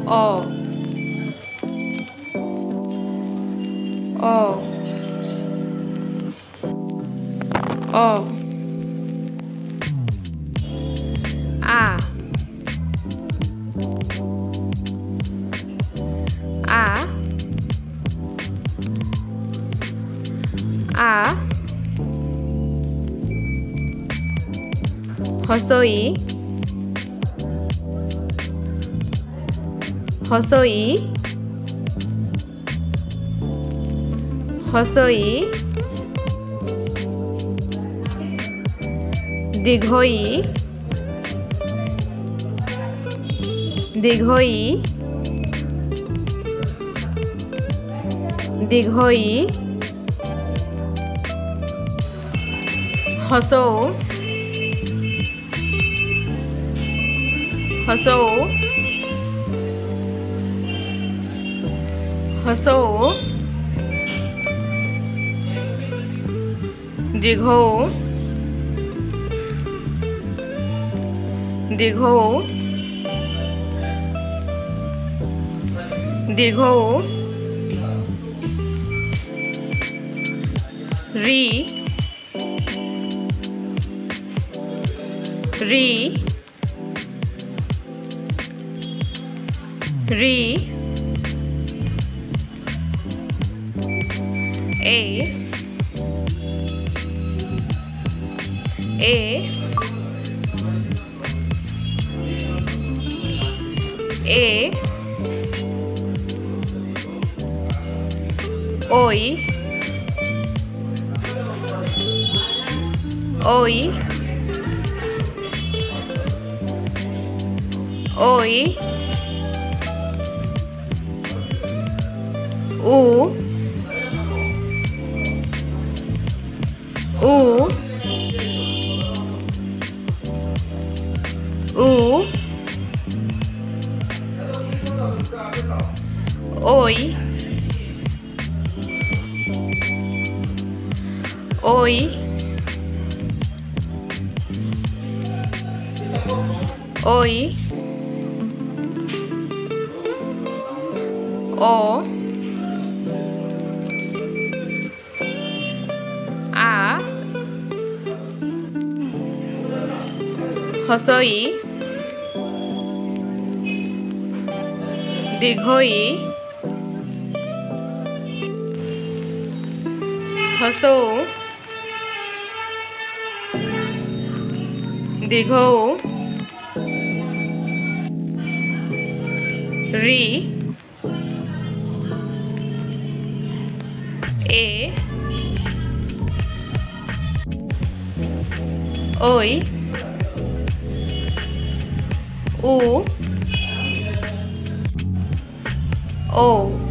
অ অ অ আ আ আ হস্ৰ ই হস্ৰ ই হস্ৰ ই দীৰ্ঘ ই দীৰ্ঘ ই দীৰ্ঘ ই হস্ৰ উ হস্ৰ উ হস্ৰ উ দীৰ্ঘ উ দীৰ্ঘ উ দীৰ্ঘ উ ঋ ঋ ঋ এ এ এ ঐ ঐ ঐ উ উ উ ঐ ঐ ঐ অ আ হস্ৰ ই দীৰ্ঘ ই হস্ৰ উ দীৰ্ঘ উ ঋ এ ঐ উ ঔ